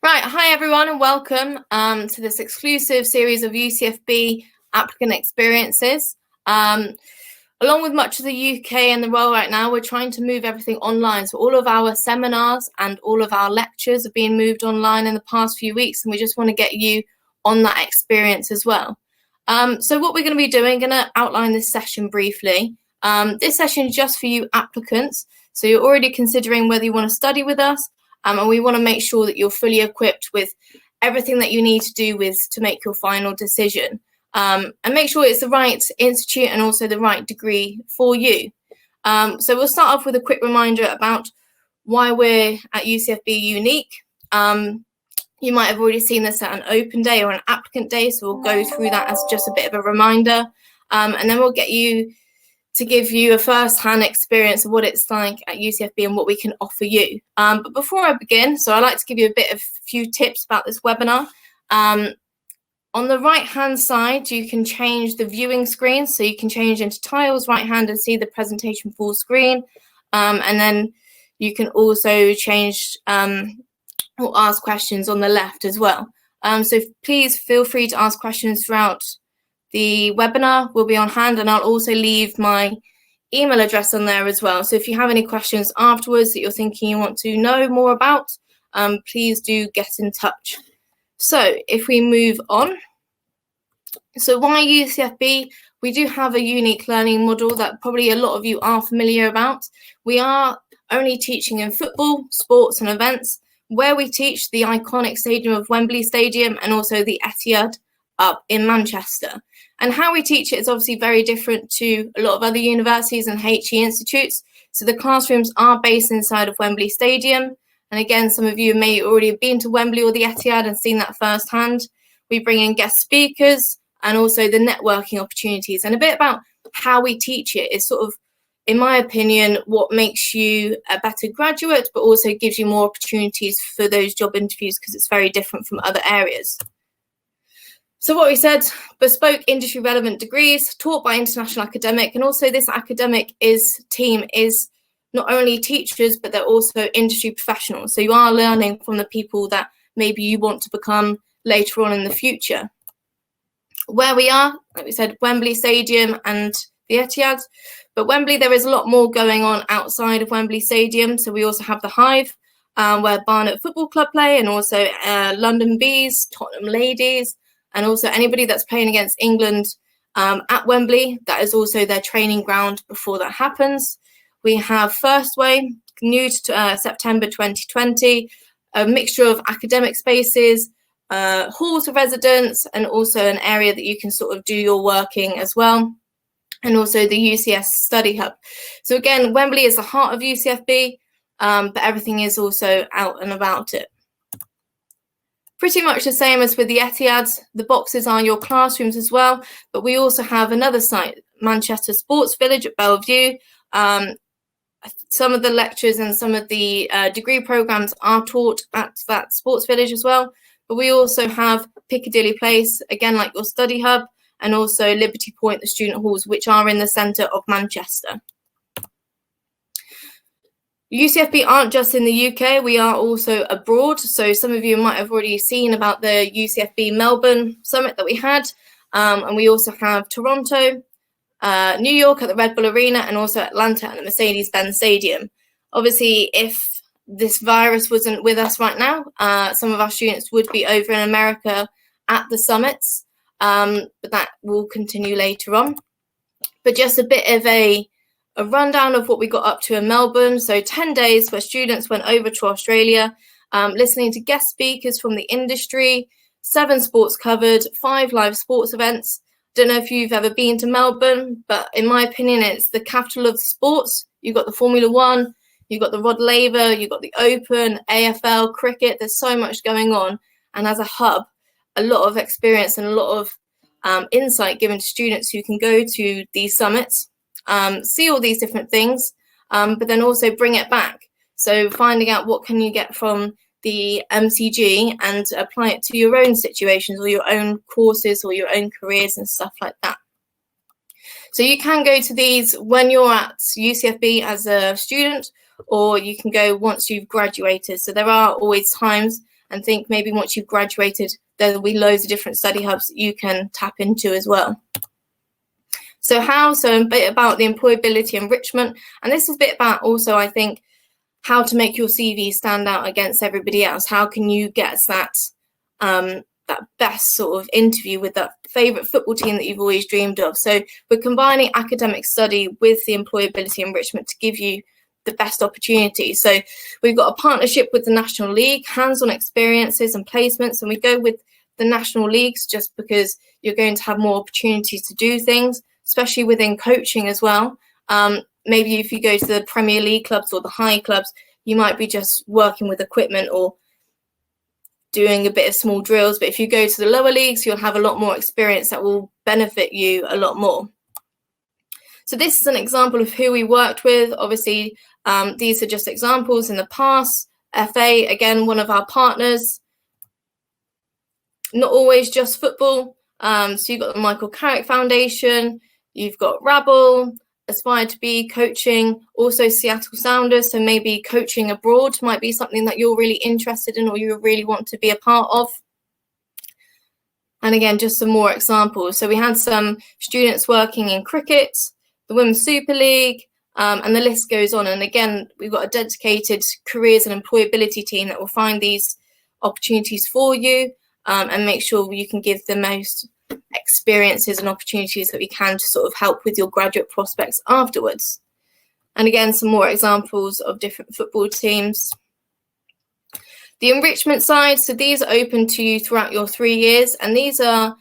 Right, hi everyone and welcome to this exclusive series of UCFB Applicant Experiences. Along with much of the UK and the world right now, we're trying to move everything online. So all of our seminars and all of our lectures have been moved online in the past few weeks, and we just want to get you on that experience as well. So what we're going to be doing, going to outline this session briefly. This session is just for you applicants. So you're already considering whether you want to study with us, and we want to make sure that you're fully equipped with everything that you need to do to make your final decision. And make sure it's the right institute and also the right degree for you. So we'll start off with a quick reminder about why we're at UCFB unique. You might have already seen this at an open day or an applicant day, so we'll go through that as just a bit of a reminder. And then we'll get you to give you a first-hand experience of what it's like at UCFB and what we can offer you. But before I begin, so I'd like to give you a few tips about this webinar. On the right-hand side, you can change the viewing screen. So you can change into tiles right hand and see the presentation full screen. And then you can also change or ask questions on the left as well. So please feel free to ask questions throughout the webinar. Will be on hand, and I'll also leave my email address on there as well. So if you have any questions afterwards that you're thinking you want to know more about, please do get in touch. So if we move on, so why UCFB? We do have a unique learning model that probably a lot of you are familiar about. We are only teaching in football, sports and events, where we teach the iconic stadium of Wembley Stadium and also the Etihad up in Manchester. And how we teach it is obviously very different to a lot of other universities and HE institutes. So the classrooms are based inside of Wembley Stadium. And again, some of you may already have been to Wembley or the Etihad and seen that firsthand. We bring in guest speakers and also the networking opportunities. And a bit about how we teach it is sort of, in my opinion, what makes you a better graduate, but also gives you more opportunities for those job interviews because it's very different from other areas. So what we said, bespoke industry relevant degrees taught by international academic, and also this academic team is not only teachers, but they're also industry professionals. So you are learning from the people that maybe you want to become later on in the future. Where we are, like we said, Wembley Stadium and the Etihad. But Wembley, there is a lot more going on outside of Wembley Stadium. So we also have the Hive, where Barnet Football Club play, and also London Bees, Tottenham Ladies, and also anybody that's playing against England at Wembley. That is also their training ground before that happens. We have First Way, new to September 2020, a mixture of academic spaces, halls of residence, and also an area that you can sort of do your working as well, and also the UCS Study Hub. So again, Wembley is the heart of UCFB, but everything is also out and about it. Pretty much the same as with the Etihad. The boxes are your classrooms as well, but we also have another site, Manchester Sports Village at Bellevue. Some of the lectures and some of the degree programs are taught at that sports village as well. But we also have Piccadilly Place, again, like your study hub, and also Liberty Point, the student halls, which are in the centre of Manchester. UCFB aren't just in the UK, we are also abroad. So some of you might have already seen about the UCFB Melbourne Summit that we had. And we also have Toronto, New York at the Red Bull Arena, and also Atlanta at the Mercedes-Benz Stadium. Obviously, if this virus wasn't with us right now, some of our students would be over in America at the summits, but that will continue later on. But just a bit of a rundown of what we got up to in Melbourne. So 10 days where students went over to Australia, listening to guest speakers from the industry, 7 sports covered, 5 live sports events. Don't know if you've ever been to Melbourne, but in my opinion, it's the capital of sports. You've got the Formula One, you've got the Rod Laver, you've got the Open, AFL, cricket. There's so much going on. And as a hub, a lot of experience and a lot of insight given to students who can go to these summits, see all these different things, but then also bring it back. So finding out what can you get from the MCG and apply it to your own situations or your own courses or your own careers and stuff like that. So you can go to these when you're at UCFB as a student, or you can go once you've graduated. So there are always times, and think maybe once you've graduated, there'll be loads of different study hubs that you can tap into as well. So a bit about the employability enrichment, and this is a bit about also, I think, how to make your CV stand out against everybody else. How can you get that best sort of interview with that favourite football team that you've always dreamed of? So we're combining academic study with the employability enrichment to give you the best opportunity. So we've got a partnership with the National League, hands-on experiences and placements, and we go with the National Leagues just because you're going to have more opportunities to do things, especially within coaching as well. Maybe if you go to the Premier League clubs or the high clubs, you might be just working with equipment or doing a bit of small drills. But if you go to the lower leagues, you'll have a lot more experience that will benefit you a lot more. So this is an example of who we worked with. Obviously, these are just examples in the past. FA, again, one of our partners. Not always just football. So you've got the Michael Carrick Foundation, you've got Rabble, Aspire to Be coaching, also Seattle Sounders. So maybe coaching abroad might be something that you're really interested in or you really want to be a part of. And again, just some more examples. So we had some students working in cricket, the Women's Super League, and the list goes on. And again, we've got a dedicated careers and employability team that will find these opportunities for you and make sure you can give the most experiences and opportunities that we can to sort of help with your graduate prospects afterwards. And again, some more examples of different football teams. The enrichment side, so these are open to you throughout your 3 years, and these are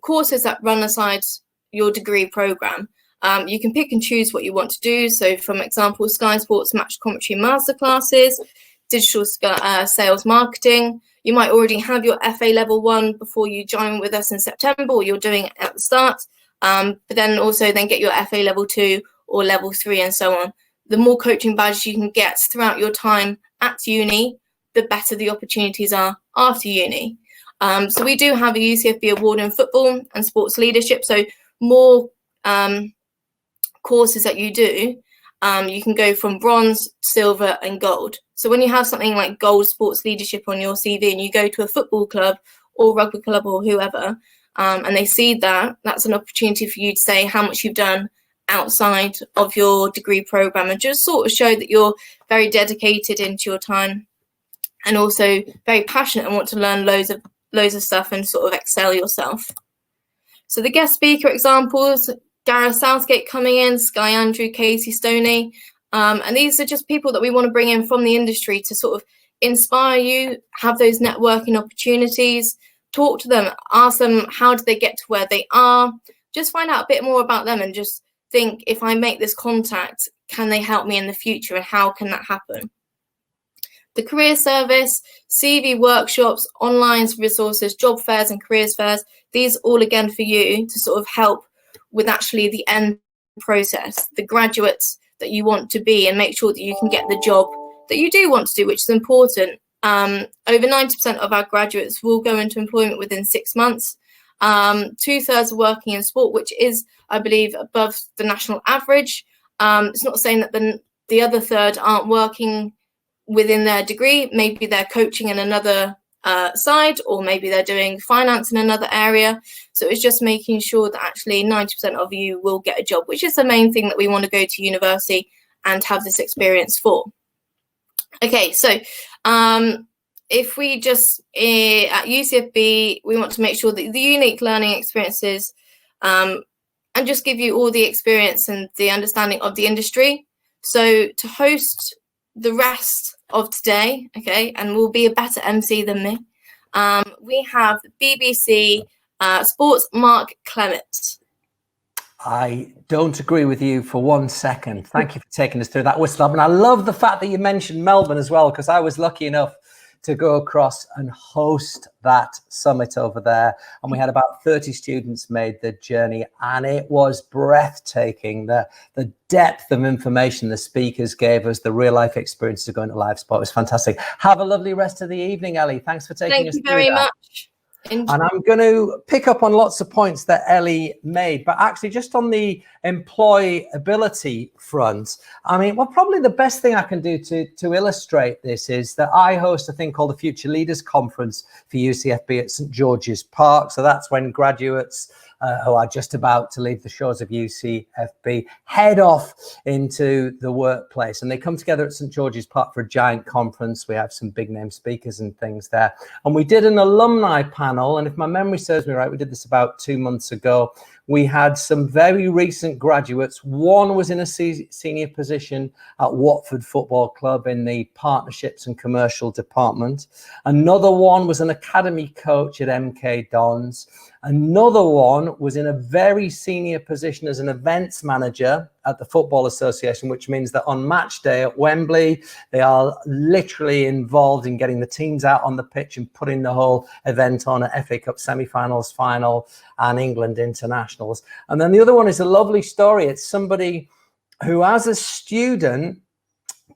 courses that run aside your degree program. You can pick and choose what you want to do. So from example, Sky Sports Match Commentary Masterclasses, digital sales marketing. You might already have your FA level 1 before you join with us in September, or you're doing it at the start, but then also get your FA level 2 or level 3 and so on. The more coaching badges you can get throughout your time at uni, the better the opportunities are after uni. So we do have a UCFB award in football and sports leadership. So more courses that you do, you can go from bronze, silver and gold. So when you have something like gold sports leadership on your CV and you go to a football club or rugby club or whoever, and they see that, that's an opportunity for you to say how much you've done outside of your degree program and just sort of show that you're very dedicated into your time and also very passionate and want to learn loads of stuff and sort of excel yourself. So the guest speaker examples, Gareth Southgate coming in, Sky Andrew, Casey Stoney. And these are just people that we want to bring in from the industry to sort of inspire you, have those networking opportunities, talk to them, ask them how did they get to where they are, just find out a bit more about them and just think, if I make this contact, can they help me in the future and how can that happen? The career service, CV workshops, online resources, job fairs and careers fairs, these all again for you to sort of help with actually the end process, the graduates that you want to be, and make sure that you can get the job that you do want to do, which is important. Over 90% of our graduates will go into employment within 6 months. 2/3 are working in sport, which is, I believe, above the national average. It's not saying that the other third aren't working within their degree. Maybe they're coaching in another side, or maybe they're doing finance in another area. So it's just making sure that actually 90% of you will get a job, which is the main thing that we want to go to university and have this experience for. Okay, so if we just, at UCFB, we want to make sure that the unique learning experiences and just give you all the experience and the understanding of the industry. So to host the rest of today, okay, and will be a better MC than me, we have BBC Sports Mark Clemmit. I don't agree with you for 1 second. Thank you for taking us through that whistle up. And I love the fact that you mentioned Melbourne as well, because I was lucky enough to go across and host that summit over there. And we had about 30 students made the journey, and it was breathtaking. The depth of information the speakers gave us, the real life experiences of going to live sport was fantastic. Have a lovely rest of the evening, Ellie. Thanks for taking us through that. Thank you very much. And I'm going to pick up on lots of points that Ellie made, but actually just on the employability front, I mean, well, probably the best thing I can do to illustrate this is that I host a thing called the Future Leaders Conference for UCFB at St. George's Park. So that's when graduates who are just about to leave the shores of UCFB head off into the workplace, and they come together at St. George's Park for a giant conference. We have some big name speakers and things there, and we did an alumni panel, and if my memory serves me right, we did this about 2 months ago. We had some very recent graduates. One was in a senior position at Watford Football Club in the partnerships and commercial department. Another one was an academy coach at MK Dons. Another one was in a very senior position as an events manager at the Football Association, which means that on match day at Wembley, they are literally involved in getting the teams out on the pitch and putting the whole event on at FA Cup semi-finals, final, and England internationals. And then the other one is a lovely story. It's somebody who, as a student,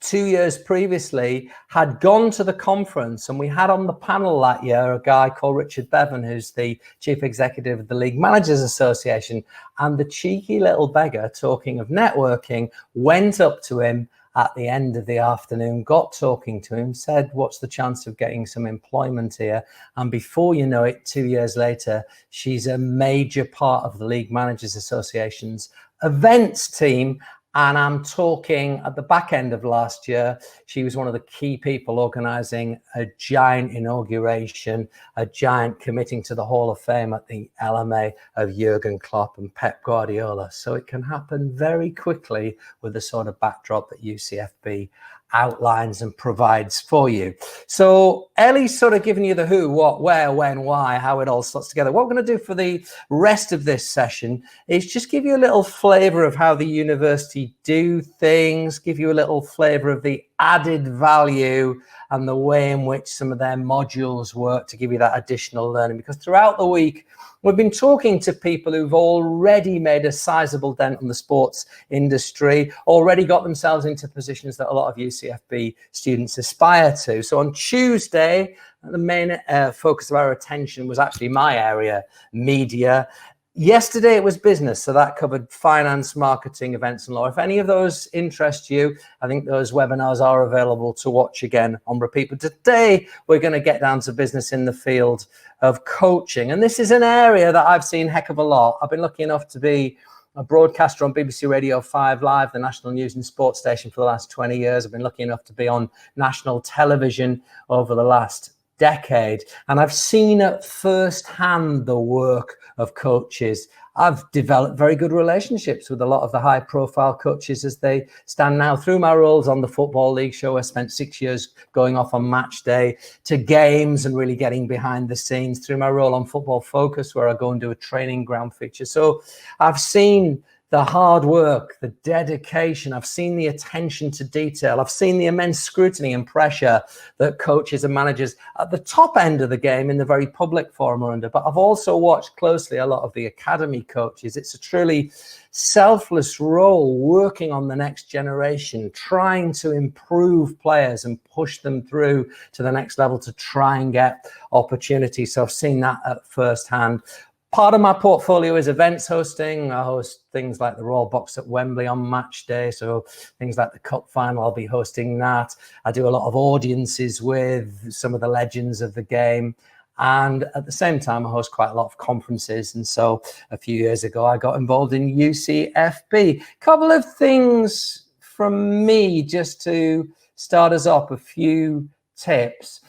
2 years previously, had gone to the conference, and we had on the panel that year a guy called Richard Bevan, who's the chief executive of the League Managers Association. And the cheeky little beggar, talking of networking, went up to him at the end of the afternoon, got talking to him, said, "What's the chance of getting some employment here?" And before you know it, 2 years later, she's a major part of the League Managers Association's events team. And I'm talking at the back end of last year, she was one of the key people organizing a giant inauguration, a giant committing to the Hall of Fame at the LMA of Jurgen Klopp and Pep Guardiola. So it can happen very quickly with the sort of backdrop that UCFB outlines and provides for you. So Ellie's sort of giving you the who, what, where, when, why, how it all slots together. What we're going to do for the rest of this session is just give you a little flavor of how the university do things, give you a little flavor of the added value and the way in which some of their modules work to give you that additional learning. Because throughout the week, we've been talking to people who've already made a sizable dent on the sports industry, already got themselves into positions that a lot of UCFB students aspire to. So on Tuesday, the main focus of our attention was actually my area, media. Yesterday it was business, so that covered finance, marketing, events, and law. If any of those interest you, I think those webinars are available to watch again on repeat. But today we're going to get down to business in the field of coaching. And this is an area that I've seen a heck of a lot. I've been lucky enough to be a broadcaster on BBC Radio 5 Live, the national news and sports station, for the last 20 years. I've been lucky enough to be on national television over the last decade, and I've seen at firsthand the work of coaches. I've developed very good relationships with a lot of the high profile coaches as they stand now through my roles on the Football League show. I spent 6 years going off on match day to games and really getting behind the scenes, through my role on Football Focus, where I go and do a training ground feature. So I've seen the hard work, the dedication. I've seen the attention to detail. I've seen the immense scrutiny and pressure that coaches and managers at the top end of the game in the very public forum are under. But I've also watched closely a lot of the academy coaches. It's a truly selfless role, working on the next generation, trying to improve players and push them through to the next level to try and get opportunities. So I've seen that at firsthand. Part of my portfolio is events hosting. I host things like the Royal Box at Wembley on match day. So things like the Cup final, I'll be hosting that. I do a lot of audiences with some of the legends of the game. And at the same time, I host quite a lot of conferences. And so a few years ago, I got involved in UCFB. Couple of things from me just to start us off, a few tips.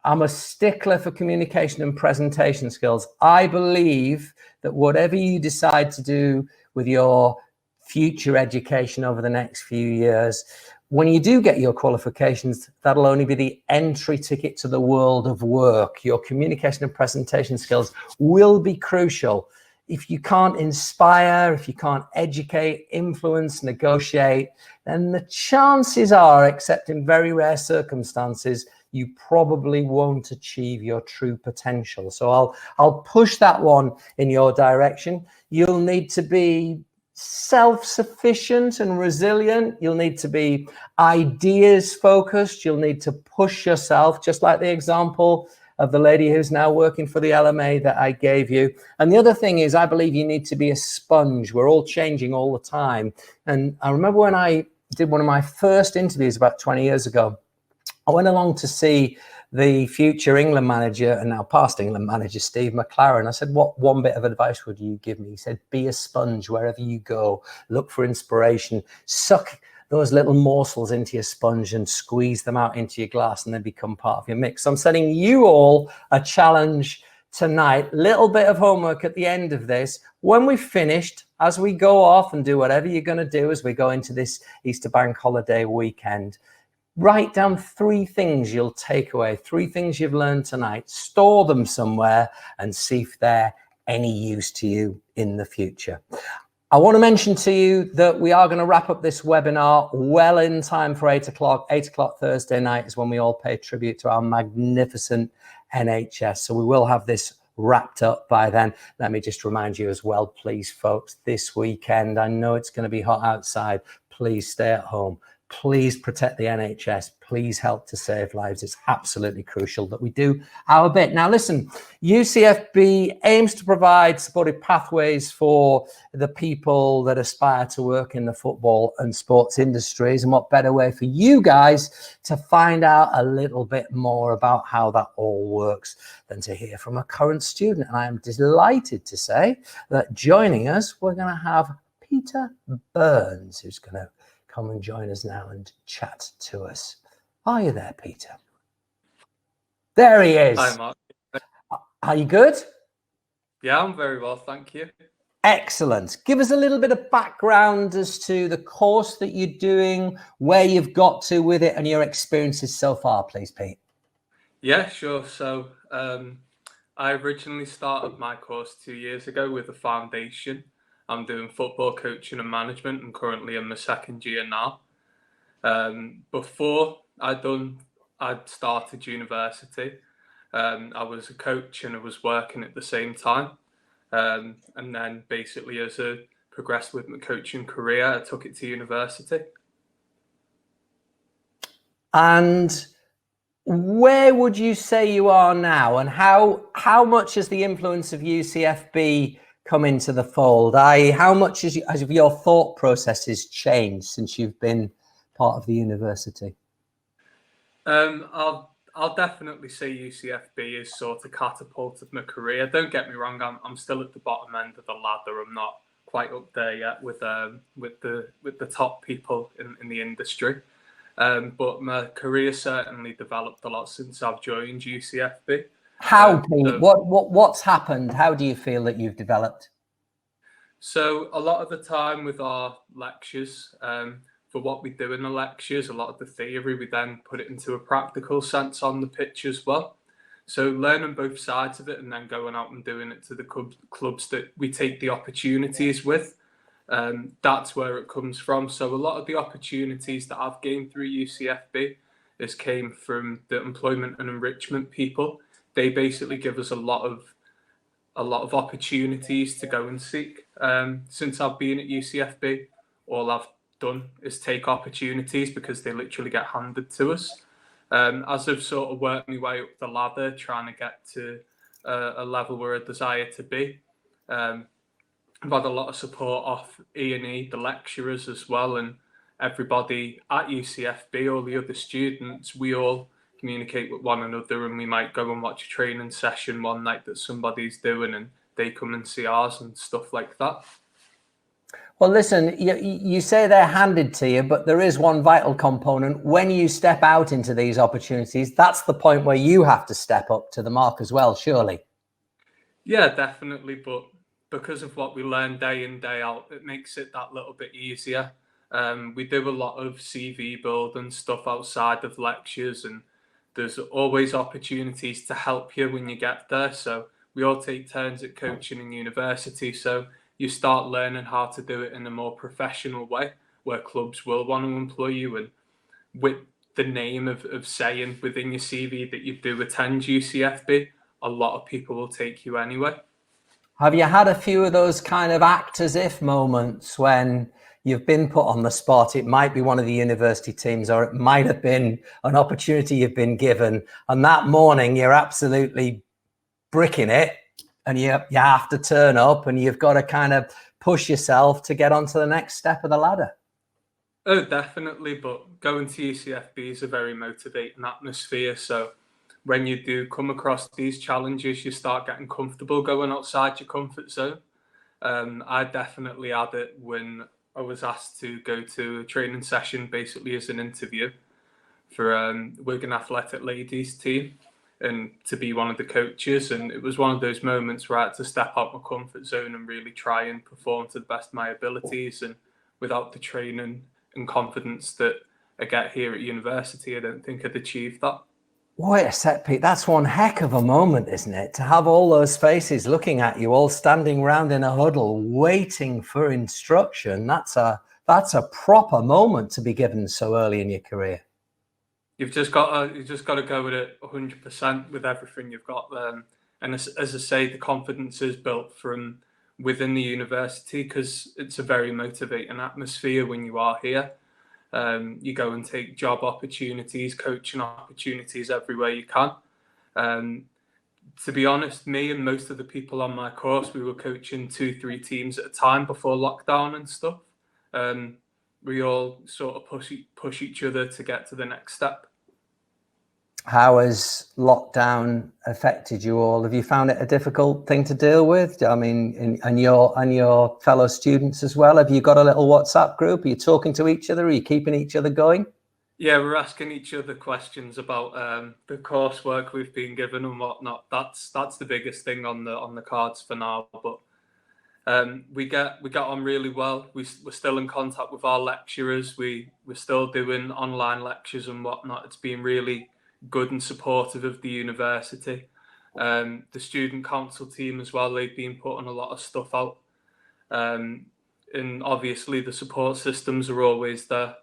I'm a stickler for communication and presentation skills. I believe that whatever you decide to do with your future education over the next few years, when you do get your qualifications, that'll only be the entry ticket to the world of work. Your communication and presentation skills will be crucial. If you can't inspire, if you can't educate, influence, negotiate, then the chances are, except in very rare circumstances, you probably won't achieve your true potential. So I'll push that one in your direction. You'll need to be self-sufficient and resilient. You'll need to be ideas focused. You'll need to push yourself, just like the example of the lady who's now working for the LMA that I gave you. And the other thing is, I believe you need to be a sponge. We're all changing all the time. And I remember when I did one of my first interviews about 20 years ago, I went along to see the future England manager and now past England manager, Steve McLaren. I said, what one bit of advice would you give me? He said, be a sponge wherever you go. Look for inspiration. Suck those little morsels into your sponge and squeeze them out into your glass and then become part of your mix. So I'm setting you all a challenge tonight. Little bit of homework at the end of this. When we've finished, as we go off and do whatever you're going to do as we go into this Easter bank holiday weekend, write down 3 things you'll take away, 3 things you've learned tonight, store them somewhere and see if they're any use to you in the future. I want to mention to you that we are going to wrap up this webinar well in time for 8 o'clock. 8 o'clock Thursday night is when we all pay tribute to our magnificent NHS. So we will have this wrapped up by then. Let me just remind you as well, please, folks, this weekend, I know it's going to be hot outside. Please stay at home. Please protect the NHS. Please help to save lives. It's absolutely crucial that we do our bit. Now, listen, UCFB aims to provide supportive pathways for the people that aspire to work in the football and sports industries. And what better way for you guys to find out a little bit more about how that all works than to hear from a current student. And I am delighted to say that joining us, we're going to have Peter Burns, who's going to come and join us now and chat to us. Are you there, Peter? There he is. Hi, Mark. Are you good? Yeah, I'm very well, thank you. Excellent. Give us a little bit of background as to the course that you're doing, where you've got to with it, and your experiences so far, please, Pete. Yeah, sure. So I originally started my course 2 years ago with a foundation. I'm doing football coaching and management, and currently in my 2nd year now. Before I'd started university. I was a coach and I was working at the same time. And then basically as I progressed with my coaching career, I took it to university. And where would you say you are now, and how much has the influence of UCFB come into the fold? How much has your thought processes changed since you've been part of the university? I'll definitely say UCFB has sort of catapulted my career. Don't get me wrong, I'm still at the bottom end of the ladder. I'm not quite up there yet with the top people in the industry. But my career certainly developed a lot since I've joined UCFB. How, Pete? What's happened? How do you feel that you've developed? So a lot of the time with our lectures, for what we do in the lectures, a lot of the theory, we then put it into a practical sense on the pitch as well. So learning both sides of it and then going out and doing it to the clubs that we take the opportunities with, that's where it comes from. So a lot of the opportunities that I've gained through UCFB has came from the employment and enrichment people. They basically give us a lot of opportunities to go and seek. Since I've been at UCFB, all I've done is take opportunities because they literally get handed to us. As I've sort of worked my way up the ladder, trying to get to a level where I desire to be, I've had a lot of support off E&E, the lecturers as well, and everybody at UCFB, all the other students. We all communicate with one another, and we might go and watch a training session one night that somebody's doing and they come and see ours and stuff like that. Well, listen, you say they're handed to you, but there is one vital component. When you step out into these opportunities, that's the point where you have to step up to the mark as well, surely. Yeah, definitely. But because of what we learn day in, day out, it makes it that little bit easier. We do a lot of CV build and stuff outside of lectures, and there's always opportunities to help you when you get there. So we all take turns at coaching in university. So you start learning how to do it in a more professional way where clubs will want to employ you. And with the name of saying within your CV that you do attend UCFB, a lot of people will take you anyway. Have you had a few of those kind of act as if moments when you've been put on the spot? It might be one of the university teams, or it might have been an opportunity you've been given, and that morning you're absolutely bricking it, and you have to turn up, and you've got to kind of push yourself to get onto the next step of the ladder. Oh, definitely. But going to UCFB is a very motivating atmosphere. So when you do come across these challenges, you start getting comfortable going outside your comfort zone. I definitely had it when I was asked to go to a training session, basically as an interview for Wigan Athletic ladies team, and to be one of the coaches. And it was one of those moments where I had to step out my comfort zone and really try and perform to the best of my abilities. And without the training and confidence that I get here at university, I don't think I'd achieve that. Wait a sec, Pete. That's one heck of a moment, isn't it? To have all those faces looking at you, all standing around in a huddle, waiting for instruction. That's a proper moment to be given so early in your career. You've just got to go with it 100% with everything you've got there. And as I say, the confidence is built from within the university, because it's a very motivating atmosphere when you are here. You go and take job opportunities, coaching opportunities everywhere you can. To be honest, me and most of the people on my course, we were coaching 2-3 teams at a time before lockdown and stuff. We all sort of push each other to get to the next step. How has lockdown affected you all? Have you found it a difficult thing to deal with? I mean, and your fellow students as well? Have you got a little WhatsApp group? Are you talking to each other? Are you keeping each other going? Yeah, we're asking each other questions about the coursework we've been given and whatnot. That's the biggest thing on the cards for now. But we get on really well. We're still in contact with our lecturers. We're still doing online lectures and whatnot. It's been really good and supportive of the university. The student council team as well, they've been putting a lot of stuff out. And obviously the support systems are always there,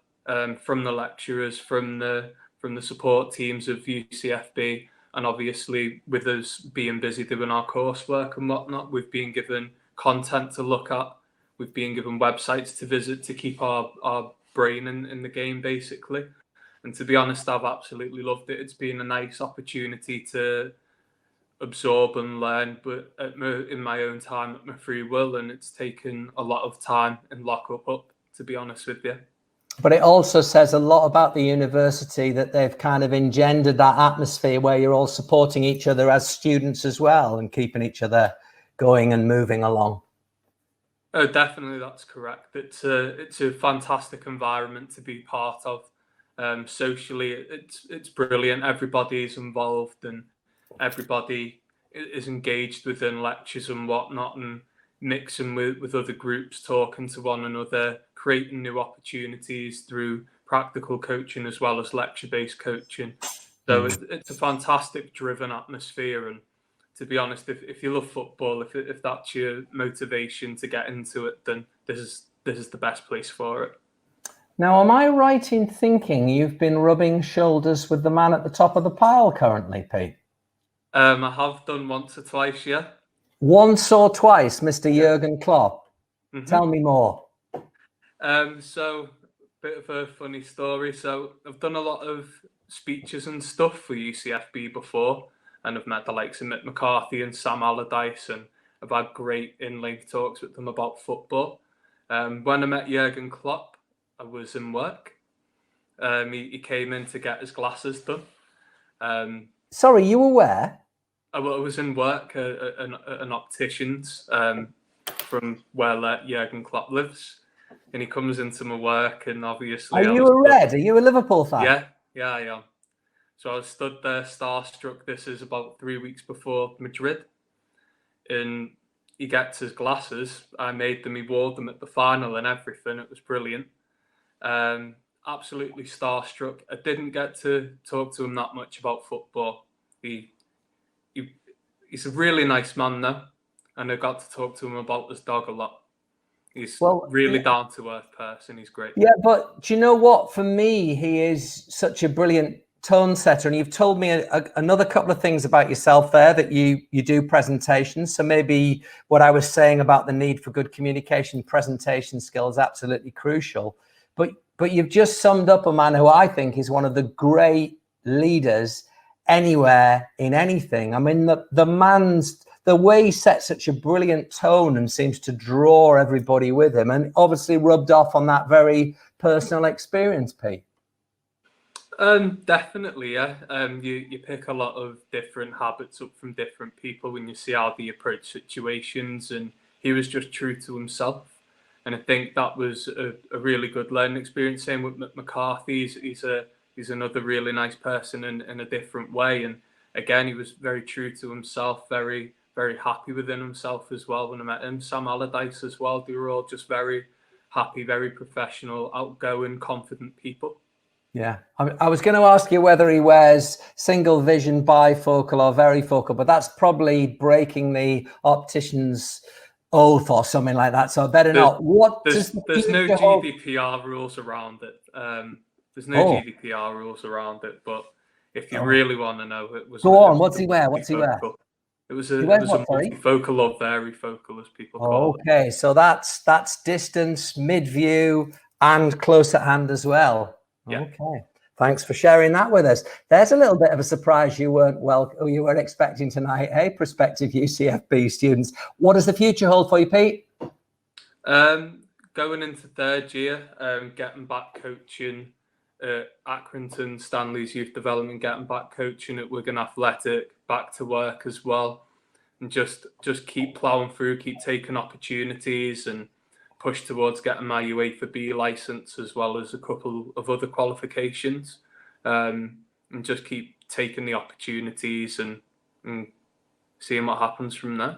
from the lecturers, from the support teams of UCFB, and obviously with us being busy doing our coursework and whatnot, we've been given content to look at. We've been given websites to visit to keep our brain in the game, basically. And to be honest, I've absolutely loved it. It's been a nice opportunity to absorb and learn, but in my own time, at my free will, and it's taken a lot of time and lockup up, to be honest with you. But it also says a lot about the university that they've kind of engendered that atmosphere where you're all supporting each other as students as well and keeping each other going and moving along. Oh, definitely, that's correct. It's a fantastic environment to be part of. Socially, it's brilliant. Everybody is involved and everybody is engaged within lectures and whatnot, and mixing with other groups, talking to one another, creating new opportunities through practical coaching as well as lecture-based coaching. So it's a fantastic driven atmosphere. And to be honest, if you love football, if that's your motivation to get into it, then this is the best place for it. Now, am I right in thinking you've been rubbing shoulders with the man at the top of the pile currently, Pete? I have done once or twice, yeah. Once or twice, Mr. Jurgen Klopp. Mm-hmm. Tell me more. So, bit of a funny story. So, I've done a lot of speeches and stuff for UCFB before, and I've met the likes of Mick McCarthy and Sam Allardyce, and I've had great in-length talks with them about football. When I met Jurgen Klopp, I was in work. He came in to get his glasses done. Sorry, you were where? I was in work at an optician's from where Jurgen Klopp lives. And he comes into my work, and obviously... Are you a Red? Are you a Liverpool fan? Yeah, I am. So I was stood there starstruck. This is about 3 weeks before Madrid. And he gets his glasses. I made them, he wore them at the final and everything. It was brilliant. Absolutely starstruck. I didn't get to talk to him that much about football. He's a really nice man though, and I got to talk to him about his dog a lot. He's really down to earth person. He's great. Yeah, but do you know what? For me, he is such a brilliant tone setter, and you've told me another couple of things about yourself there, that you do presentations. So maybe what I was saying about the need for good communication, presentation skills, absolutely crucial. But you've just summed up a man who I think is one of the great leaders anywhere in anything. I mean, the way he sets such a brilliant tone and seems to draw everybody with him, and obviously rubbed off on that very personal experience, Pete. Definitely, yeah. You pick a lot of different habits up from different people when you see how they approach situations, and he was just true to himself. And I think that was a really good learning experience. Same with McCarthy. He's another really nice person in a different way. And again, he was very true to himself, very, very happy within himself as well when I met him. Sam Allardyce as well. They were all just very happy, very professional, outgoing, confident people. Yeah, I was going to ask you whether he wears single vision, bifocal or varifocal, but that's probably breaking the optician's oath or something like that. So I better not. There's no GDPR rules around it. There's no GDPR rules around it. But if you really want to know, it was. Go on. What's he wear? What's he wear? It was a multifocal or varifocal, as people call it. Okay, so that's distance, mid view, and close at hand as well. Yeah. Okay. Thanks for sharing that with us. There's a little bit of a surprise you weren't expecting tonight, hey, prospective UCFB students. What does the future hold for you, Pete? Going into third year, getting back coaching at Accrington, Stanley's youth development, getting back coaching at Wigan Athletic, back to work as well, and just keep ploughing through, keep taking opportunities, and push towards getting my UCFB license, as well as a couple of other qualifications, and just keep taking the opportunities and seeing what happens from there.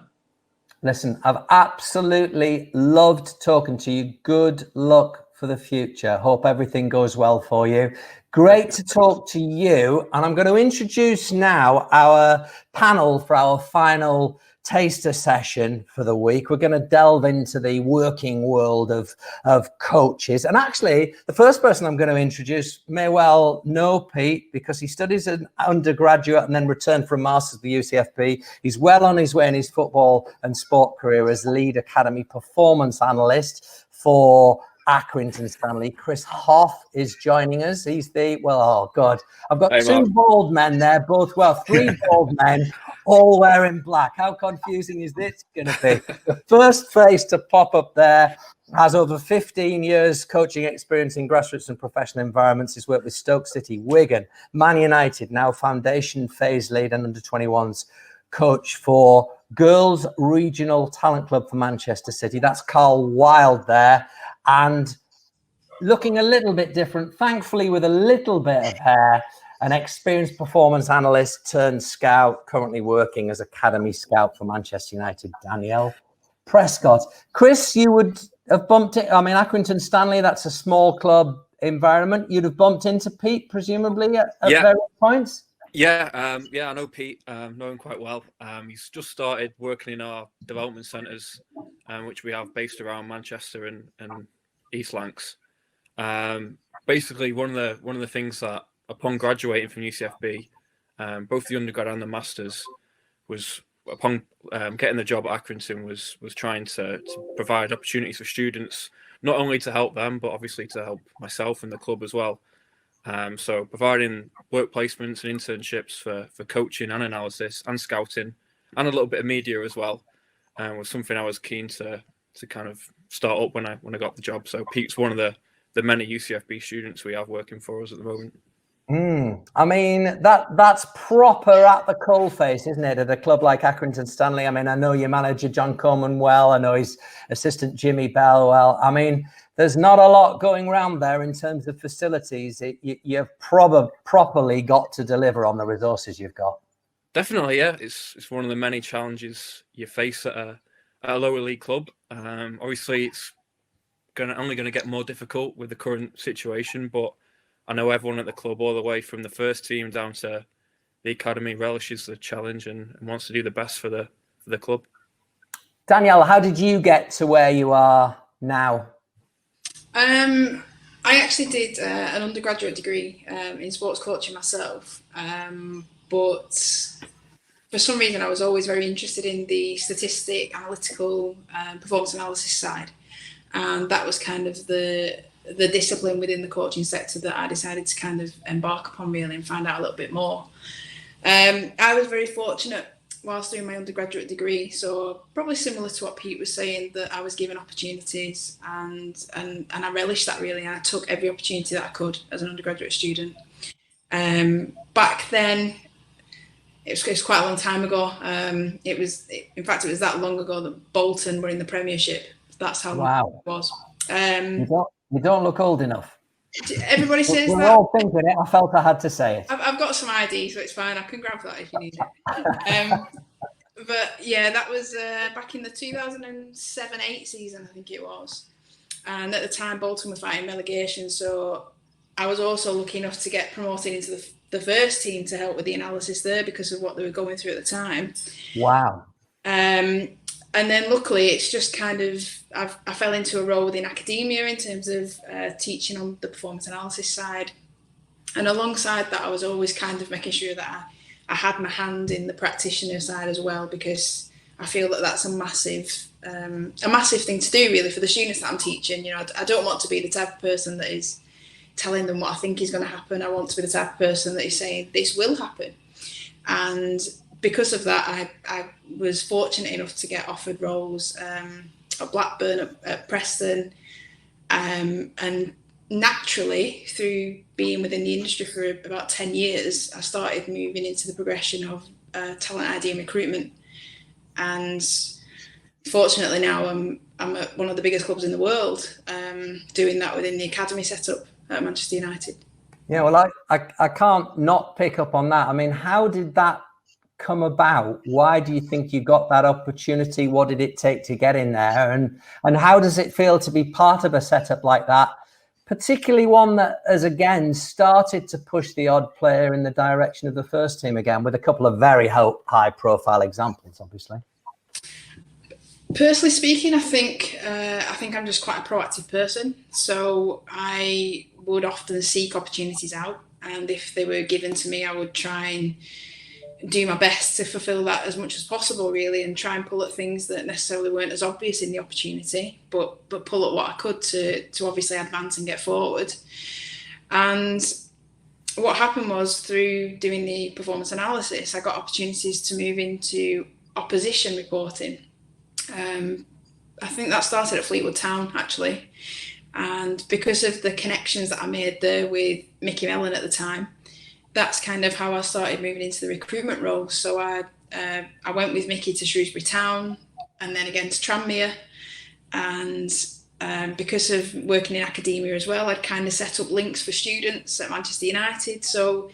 Listen, I've absolutely loved talking to you. Good luck for the future. Hope everything goes well for you. Great to talk to you. And I'm going to introduce now our panel for our final taster session for the week. We're going to delve into the working world of coaches. And actually, the first person I'm going to introduce may well know Pete, because he studied as an undergraduate and then returned for a master's at the UCFB. He's well on his way in his football and sport career as lead academy performance analyst for Accrington Stanley. Chris Hoff is joining us. He's I've got two bald men there, three bald men, all wearing black. How confusing is this going to be? The first face to pop up there has over 15 years coaching experience in grassroots and professional environments. He's worked with Stoke City, Wigan, Man United, now foundation phase lead and under 21s coach for Girls Regional Talent Club for Manchester City. That's Carl Wild there. And looking a little bit different, thankfully with a little bit of hair, an experienced performance analyst turned scout, currently working as academy scout for Manchester United, Danielle Prescott. Chris, you would have bumped it. I mean, Accrington Stanley, that's a small club environment. You'd have bumped into Pete, presumably, at various points? Yeah, I know Pete, know him quite well. He's just started working in our development centres, which we have based around Manchester and East Lancs. Basically, one of the things that, upon graduating from UCFB, both the undergrad and the masters, was upon getting the job at Accrington was trying to provide opportunities for students, not only to help them, but obviously to help myself and the club as well. So providing work placements and internships for coaching and analysis and scouting and a little bit of media as well was something I was keen to kind of start up when I got the job. So Pete's one of the many UCFB students we have working for us at the moment. I mean, that's proper at the coalface, isn't it, at a club like Accrington Stanley? I mean, I know your manager, John Coleman, well. I know his assistant, Jimmy Bell, well. I mean, there's not a lot going around there in terms of facilities. You've properly got to deliver on the resources you've got. Definitely, yeah. It's one of the many challenges you face at a lower league club. Obviously, it's only going to get more difficult with the current situation, but I know everyone at the club, all the way from the first team down to the academy, relishes the challenge and wants to do the best for the club. Danielle, how did you get to where you are now? I actually did an undergraduate degree in sports coaching myself, but for some reason I was always very interested in the statistic, analytical, performance analysis side, and that was kind of the discipline within the coaching sector that I decided to kind of embark upon really and find out a little bit more. I was very fortunate whilst doing my undergraduate degree, so probably similar to what Pete was saying, that I was given opportunities and I relished that really, and I took every opportunity that I could as an undergraduate student. Back then, it was quite a long time ago. In fact, it was that long ago that Bolton were in the Premiership. That's how long it was. You don't look old enough. Everybody says We're that. all thinking it. I felt I had to say it. I've got some ID, so it's fine. I can grab that if you need it. But yeah, that was back in the 2007-8 season, I think it was. And at the time, Bolton were fighting relegation, so I was also lucky enough to get promoted into the first team to help with the analysis there because of what they were going through at the time. Wow. And then luckily, it's just kind of, I fell into a role within academia in terms of teaching on the performance analysis side. And alongside that, I was always kind of making sure that I had my hand in the practitioner side as well, because I feel that that's a massive thing to do really for the students that I'm teaching. You know, I don't want to be the type of person that is telling them what I think is going to happen. I want to be the type of person that is saying this will happen. And because of that, I was fortunate enough to get offered roles at Blackburn, at Preston, and naturally, through being within the industry for about 10 years, I started moving into the progression of talent ID and recruitment. And fortunately now I'm at one of the biggest clubs in the world, doing that within the academy setup at Manchester United. Yeah, well, I can't not pick up on that. I mean, how did that come about? Why do you think you got that opportunity? What did it take to get in there? And how does it feel to be part of a setup like that, particularly one that has again started to push the odd player in the direction of the first team again, with a couple of very high profile examples, obviously? Personally speaking, I think I'm just quite a proactive person. So I would often seek opportunities out, and if they were given to me, I would try and do my best to fulfill that as much as possible, really, and try and pull at things that necessarily weren't as obvious in the opportunity, but pull at what I could to obviously advance and get forward. And what happened was, through doing the performance analysis, I got opportunities to move into opposition reporting. I think that started at Fleetwood Town, actually. And because of the connections that I made there with Mickey Mellon at the time, that's kind of how I started moving into the recruitment role. So I went with Mickey to Shrewsbury Town and then again to Tranmere. And because of working in academia as well, I'd kind of set up links for students at Manchester United. So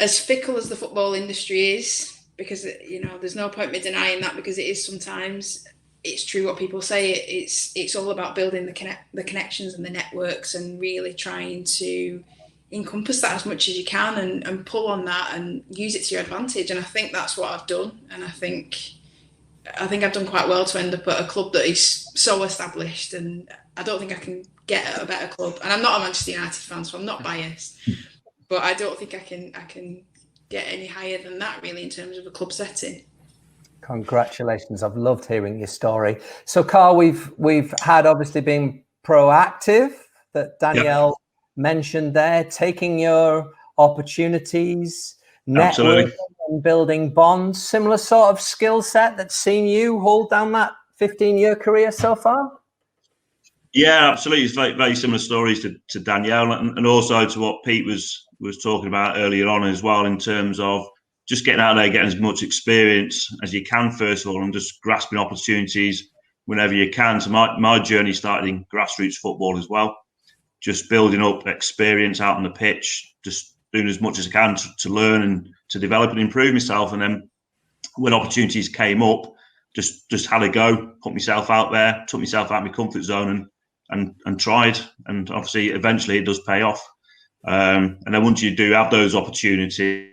as fickle as the football industry is, because, you know, there's no point me denying that, because it is sometimes, it's true what people say, it's all about building the connections and the networks and really trying to encompass that as much as you can and pull on that and use it to your advantage. And I think that's what I've done. And I think I've done quite well to end up at a club that is so established, and I don't think I can get at a better club. And I'm not a Manchester United fan, so I'm not biased, but I don't think I can get any higher than that, really, in terms of a club setting. Congratulations. I've loved hearing your story. So, Carl, we've had obviously been proactive, that Danielle mentioned there, taking your opportunities, networking and building bonds. Similar sort of skill set that's seen you hold down that 15-year career so far? Yeah, absolutely. It's very similar stories to Danielle, and also to what Pete was talking about earlier on as well, in terms of just getting out there, getting as much experience as you can, first of all, and just grasping opportunities whenever you can. So my journey started in grassroots football as well, just building up experience out on the pitch, just doing as much as I can to learn and to develop and improve myself. And then when opportunities came up, just had a go, put myself out there, took myself out of my comfort zone and tried. And obviously, eventually it does pay off. And then once you do have those opportunities,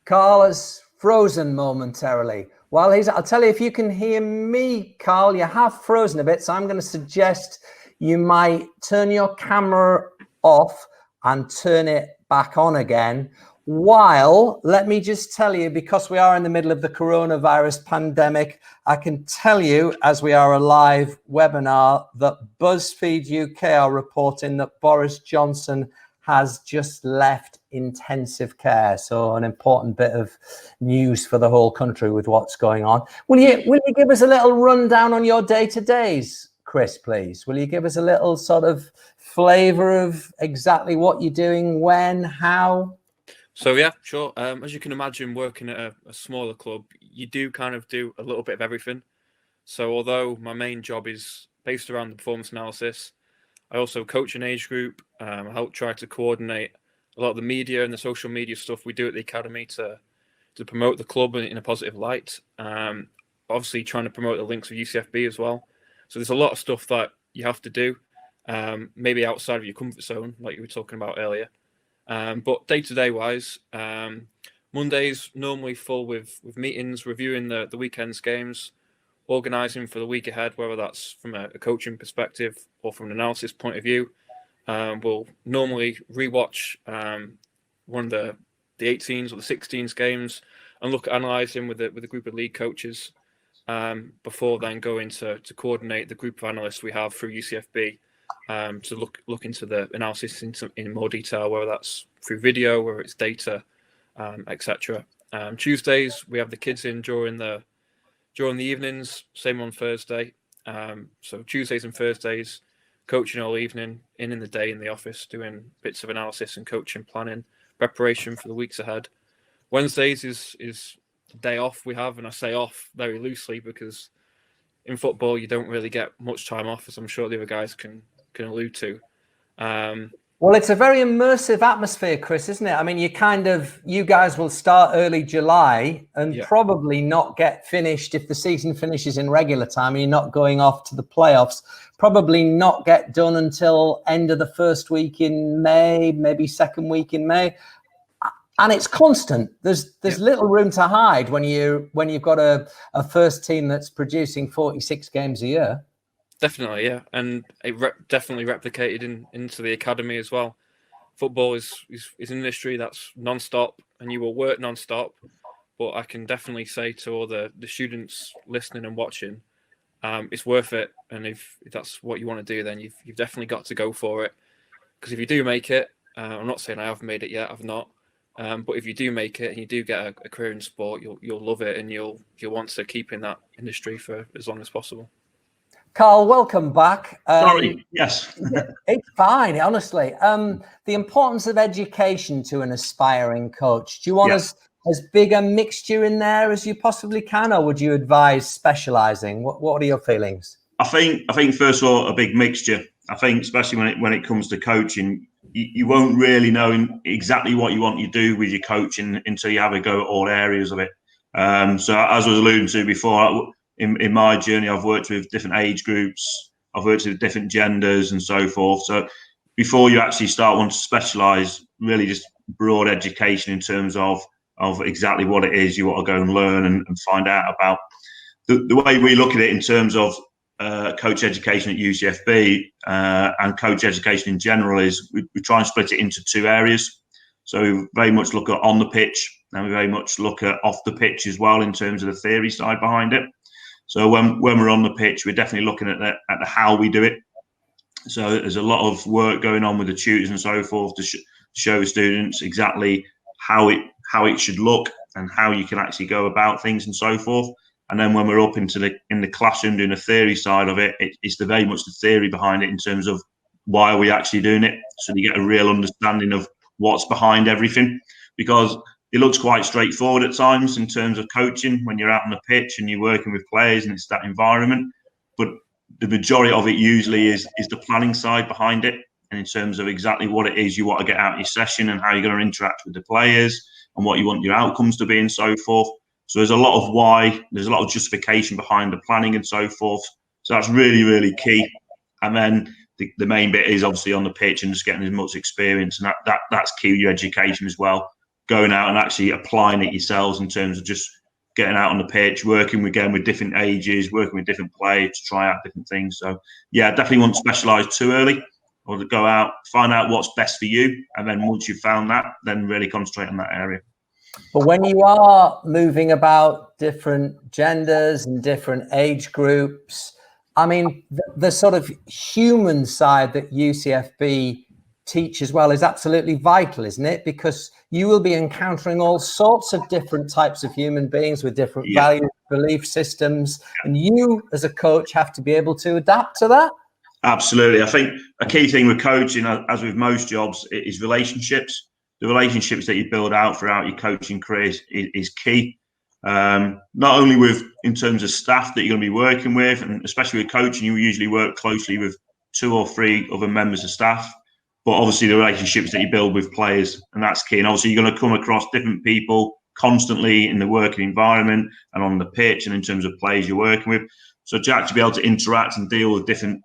Carl has frozen momentarily. While I'll tell you, if you can hear me, Carl, you have frozen a bit. So I'm going to suggest you might turn your camera off and turn it back on again. While, let me just tell you, because we are in the middle of the coronavirus pandemic, I can tell you, as we are a live webinar, that BuzzFeed UK are reporting that Boris Johnson has just left intensive care. So an important bit of news for the whole country with what's going on. Will you give us a little rundown on your day-to-days, Chris, please? Will you give us a little sort of flavour of exactly what you're doing, when, how? So yeah, sure. As you can imagine, working at a smaller club, you do kind of do a little bit of everything. So although my main job is based around the performance analysis, I also coach an age group. I help try to coordinate a lot of the media and the social media stuff we do at the academy to promote the club in a positive light. Obviously trying to promote the links with UCFB as well. So there's a lot of stuff that you have to do, maybe outside of your comfort zone, like you were talking about earlier. But day-to-day wise, Mondays normally full with meetings, reviewing the weekend's games, organising for the week ahead, whether that's from a coaching perspective or from an analysis point of view. We'll normally rewatch one of the 18s or the 16s games and look at analysing with a group of league coaches before then going to coordinate the group of analysts we have through UCFB to look into the analysis in more detail, whether that's through video, whether it's data, etc. Tuesdays we have the kids in during the evenings, same on Thursday. So Tuesdays and Thursdays, coaching all evening, in the day in the office, doing bits of analysis and coaching, planning, preparation for the weeks ahead. Wednesdays is the day off we have, and I say off very loosely because in football you don't really get much time off, as I'm sure the other guys can allude to. Well, it's a very immersive atmosphere, Chris, isn't it? I mean, you guys will start early July and probably not get finished if the season finishes in regular time and you're not going off to the playoffs, probably not get done until end of the first week in May, maybe second week in May. And it's constant. There's little room to hide when you've got a first team that's producing 46 games a year. Definitely, yeah, and it definitely replicated into the academy as well. Football is an industry that's non-stop, and you will work non-stop. But I can definitely say to all the students listening and watching, it's worth it. And if that's what you want to do, then you've definitely got to go for it. Because if you do make it, I'm not saying I have made it yet, I've not. But if you do make it and you do get a career in sport, you'll love it, and you'll want to keep in that industry for as long as possible. Carl, welcome back. Sorry, yes. It's fine, honestly. The importance of education to an aspiring coach. Do you want as big a mixture in there as you possibly can, or would you advise specialising? What are your feelings? I think first of all, a big mixture. I think especially when it comes to coaching, you won't really know exactly what you want to do with your coaching until you have a go at all areas of it. So as I was alluding to before, in my journey, I've worked with different age groups, I've worked with different genders and so forth. So before you actually start wanting to specialise, really just broad education in terms of exactly what it is you want to go and learn and find out about. The way we look at it in terms of coach education at UCFB and coach education in general is we try and split it into two areas. So we very much look at on the pitch, and we very much look at off the pitch as well in terms of the theory side behind it. So when we're on the pitch, we're definitely looking at the how we do it. So there's a lot of work going on with the tutors and so forth to show students exactly how it should look and how you can actually go about things and so forth. And then when we're up in the classroom doing the theory side of it, it's very much the theory behind it in terms of why are we actually doing it. So you get a real understanding of what's behind everything, because it looks quite straightforward at times in terms of coaching when you're out on the pitch and you're working with players and it's that environment. But the majority of it usually is the planning side behind it, and in terms of exactly what it is you want to get out of your session and how you're going to interact with the players and what you want your outcomes to be and so forth. So there's a lot of why, there's a lot of justification behind the planning and so forth. So that's really, really key. And then the main bit is obviously on the pitch and just getting as much experience, and that's key, your education as well. going out and actually applying it yourselves in terms of just getting out on the pitch, working again with different ages, working with different players to try out different things. So yeah, definitely won't specialise too early, or to go out, find out what's best for you, and then once you've found that, then really concentrate on that area. But when you are moving about different genders and different age groups, I mean, the sort of human side that UCFB teach as well is absolutely vital, isn't it? Because you will be encountering all sorts of different types of human beings with different values, belief systems, and you as a coach have to be able to adapt to that. Absolutely. I think a key thing with coaching, as with most jobs, is relationships. The relationships that you build out throughout your coaching career is key. Not only in terms of staff that you're going to be working with, and especially with coaching, you usually work closely with 2 or 3 other members of staff, but obviously the relationships that you build with players, and that's key. And obviously you're going to come across different people constantly in the working environment and on the pitch and in terms of players you're working with. So to actually be able to interact and deal with different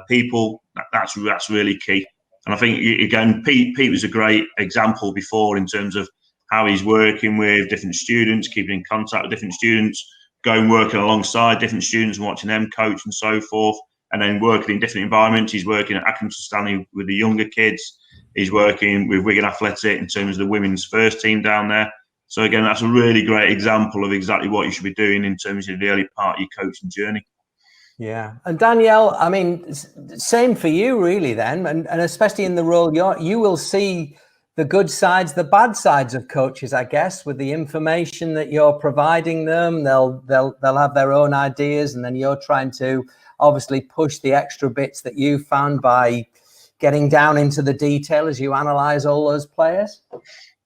people, that's really key. And I think, again, Pete was a great example before in terms of how he's working with different students, keeping in contact with different students, working alongside different students and watching them coach and so forth, and then working in different environments. He's working at Accrington Stanley with the younger kids. He's working with Wigan Athletic in terms of the women's first team down there. So again, that's a really great example of exactly what you should be doing in terms of the early part of your coaching journey. Yeah. And Danielle, I mean, same for you really then, and especially in the role you will see the good sides, the bad sides of coaches, I guess, with the information that you're providing them. They'll have their own ideas, and then you're trying to obviously push the extra bits that you found by getting down into the detail as you analyze all those players.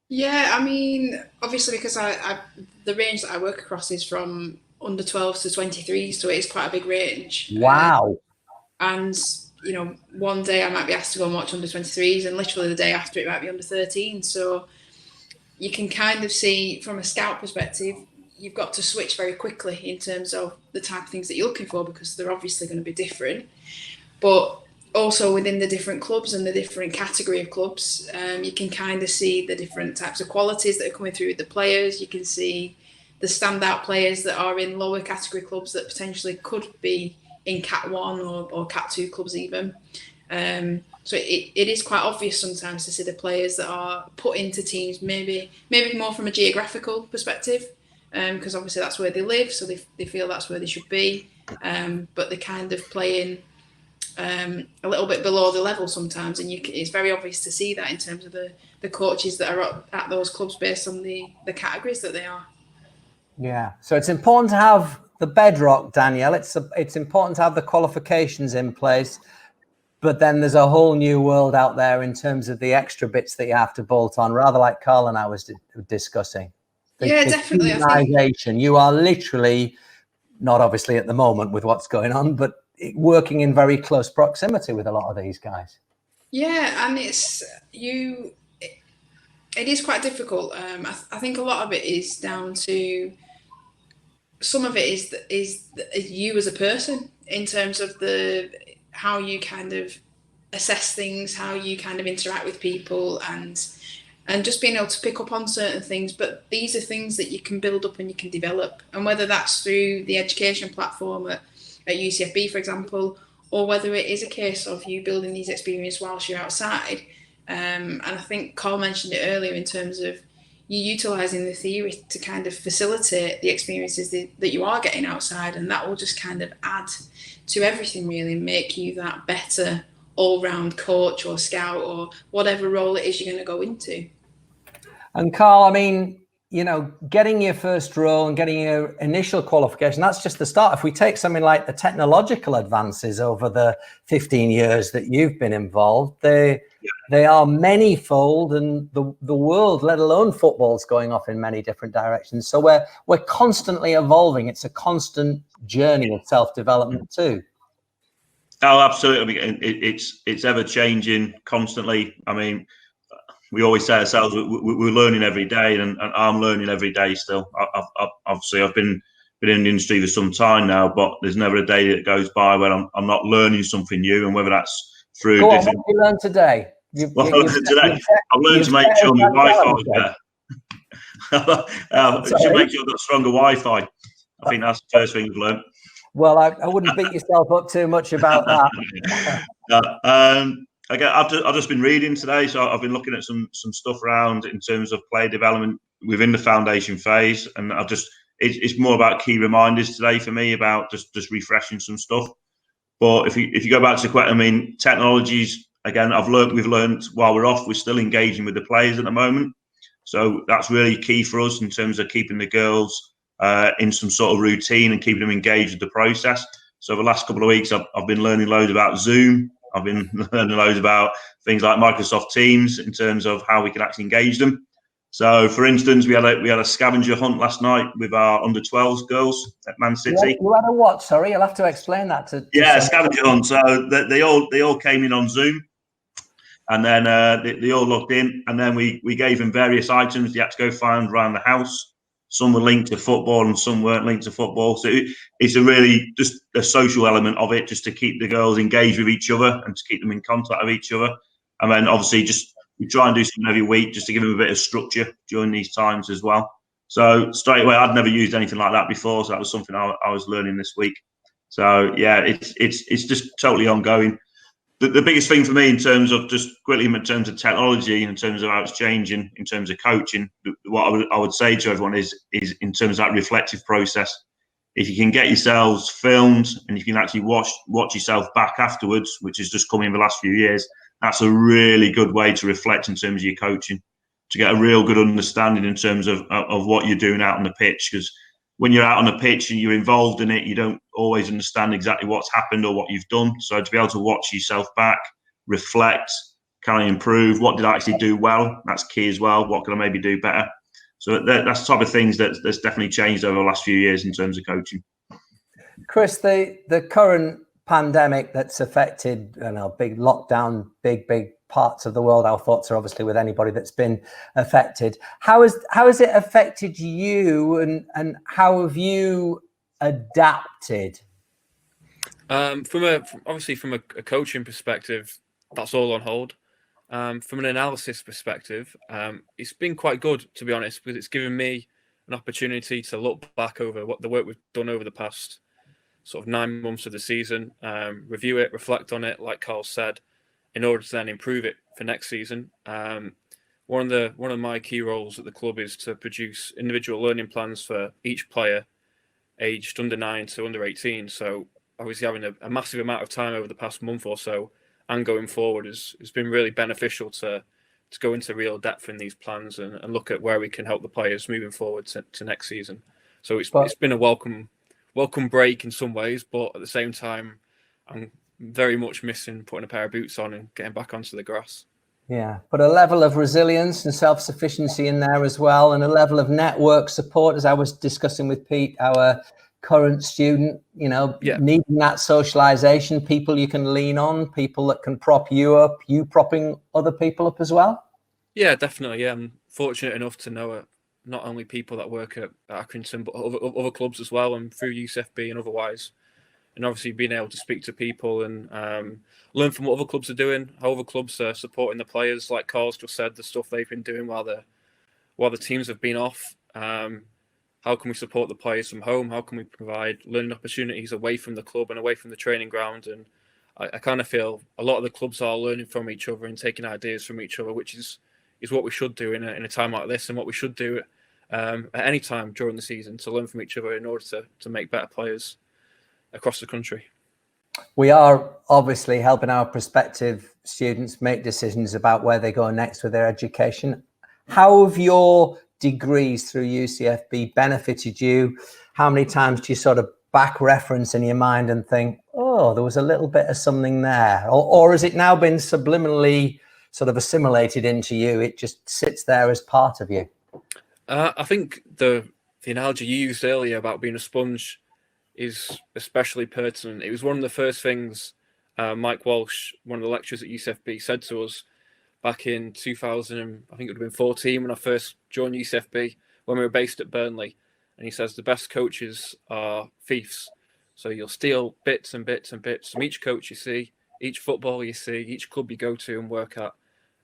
Yeah, I mean, obviously because I the range that I work across is from under 12s to 23s, so it is quite a big range. Wow. And you know, one day I might be asked to go and watch under 23s, and literally the day after it might be under 13. So you can kind of see from a scout perspective, you've got to switch very quickly in terms of the type of things that you're looking for, because they're obviously going to be different. But also within the different clubs and the different category of clubs, you can kind of see the different types of qualities that are coming through with the players. You can see the standout players that are in lower category clubs that potentially could be in Cat 1 or Cat 2 clubs even. So it is quite obvious sometimes to see the players that are put into teams, maybe more from a geographical perspective, because obviously that's where they live, so they feel that's where they should be. But they're kind of playing a little bit below the level sometimes, and it's very obvious to see that in terms of the coaches that are at those clubs based on the categories that they are. Yeah, so it's important to have the bedrock, Danielle. It's important to have the qualifications in place, but then there's a whole new world out there in terms of the extra bits that you have to bolt on, rather like Carl and I was discussing. Definitely. You are literally, not obviously at the moment with what's going on, but working in very close proximity with a lot of these guys. Yeah, and it is quite difficult. I think a lot of it is down to, some of it is you as a person in terms of how you kind of assess things, how you kind of interact with people, and just being able to pick up on certain things. But these are things that you can build up and you can develop, and whether that's through the education platform at UCFB, for example, or whether it is a case of you building these experiences whilst you're outside. And I think Carl mentioned it earlier in terms of you utilising the theory to kind of facilitate the experiences that you are getting outside, and that will just kind of add to everything really, and make you that better all-round coach or scout or whatever role it is you're going to go into. And Carl, I mean, you know, getting your first role and getting your initial qualification, that's just the start. If we take something like the technological advances over the 15 years that you've been involved, they are manyfold, and the world, let alone football's going off in many different directions. So we're constantly evolving. It's a constant journey of self-development too. Oh, absolutely. I mean, it's ever changing constantly. I mean, we always say ourselves, we're learning every day, and I'm learning every day still. I've been in the industry for some time now, but there's never a day that goes by where I'm not learning something new, and whether that's through different. What did you learn today? I've learned to make sure my Wi-Fi is better. Should make sure I've got stronger Wi-Fi. I think that's the first thing we've learned. Well, I wouldn't beat yourself up too much about that. Again, I've just been reading today, so I've been looking at some stuff around in terms of player development within the foundation phase, and it's more about key reminders today for me about just refreshing some stuff. But if you go back to the question, I mean, technologies again. We've learned while we're off, we're still engaging with the players at the moment, so that's really key for us in terms of keeping the girls in some sort of routine and keeping them engaged with the process. So the last couple of weeks, I've been learning loads about Zoom. I've been learning loads about things like Microsoft Teams in terms of how we can actually engage them. So, for instance, we had a scavenger hunt last night with our under-12s girls at Man City. You had a what? Sorry, you'll have to explain that to a scavenger hunt. So they all came in on Zoom, and then they all logged in, and then we gave them various items they had to go find around the house. Some were linked to football and some weren't linked to football. So it's a really just a social element of it, just to keep the girls engaged with each other and to keep them in contact with each other. And then obviously we try and do something every week just to give them a bit of structure during these times as well. So straight away, I'd never used anything like that before. So that was something I was learning this week. So yeah, it's just totally ongoing. The biggest thing for me in terms of just quickly in terms of technology, in terms of how it's changing, in terms of coaching, what I would say to everyone is in terms of that reflective process. If you can get yourselves filmed and you can actually watch yourself back afterwards, which has just come in the last few years, that's a really good way to reflect in terms of your coaching, to get a real good understanding in terms of what you're doing out on the pitch. Because when you're out on the pitch and you're involved in it, you don't always understand exactly what's happened or what you've done. So to be able to watch yourself back, reflect, can I improve? What did I actually do well? That's key as well. What can I maybe do better? So that's the type of things that's definitely changed over the last few years in terms of coaching. Chris, the current pandemic that's affected, big lockdown, big parts of the world. Our thoughts are obviously with anybody that's been affected. How has it affected you, and how have you adapted? From a coaching perspective, that's all on hold. From an analysis perspective, it's been quite good, to be honest, because it's given me an opportunity to look back over the work we've done over the past sort of 9 months of the season, review it, reflect on it, like Carl said, in order to then improve it for next season. One of my key roles at the club is to produce individual learning plans for each player aged under 9 to under 18. So obviously having a massive amount of time over the past month or so and going forward has been really beneficial to go into real depth in these plans and look at where we can help the players moving forward to next season. So it's been a welcome break in some ways, but at the same time, I'm very much missing putting a pair of boots on and getting back onto the grass. Yeah, but a level of resilience and self-sufficiency in there as well, and a level of network support, as I was discussing with Pete, our current student, needing that socialization, people you can lean on, people that can prop you up, you propping other people up as well. Yeah, definitely. Yeah, I'm fortunate enough to know not only people that work at Accrington, but other clubs as well, and through UCFB and otherwise. And obviously being able to speak to people and learn from what other clubs are doing, how other clubs are supporting the players, like Carl's just said, the stuff they've been doing while the teams have been off. How can we support the players from home? How can we provide learning opportunities away from the club and away from the training ground? And I kind of feel a lot of the clubs are learning from each other and taking ideas from each other, which is what we should do in a time like this, and what we should do at any time during the season, to learn from each other in order to make better players across the country. We are obviously helping our prospective students make decisions about where they go next with their education. How have your degrees through UCFB benefited you? How many times do you sort of back reference in your mind and think, oh, there was a little bit of something there? Or has it now been subliminally sort of assimilated into you? It just sits there as part of you? I think the analogy you used earlier about being a sponge is especially pertinent. It was one of the first things Mike Walsh, one of the lecturers at UCFB, said to us back in 2000, I think it would have been 14, when I first joined UCFB, when we were based at Burnley. And he says the best coaches are thieves. So you'll steal bits and bits and bits from each coach you see, each football you see, each club you go to and work at.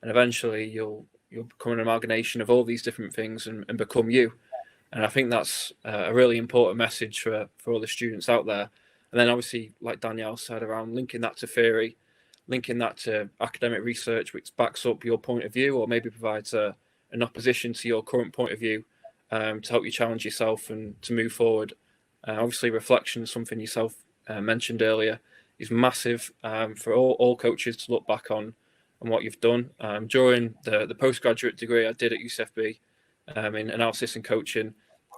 And eventually you'll you'll become an amalgamation of all these different things and become you. And I think that's a really important message for all the students out there. And then obviously, like Danielle said, around linking that to theory, linking that to academic research, which backs up your point of view or maybe provides an opposition to your current point of view, to help you challenge yourself and to move forward. Obviously, reflection is something yourself mentioned earlier, is massive for all coaches to look back on what you've done. During the postgraduate degree I did at UCFB in analysis and coaching,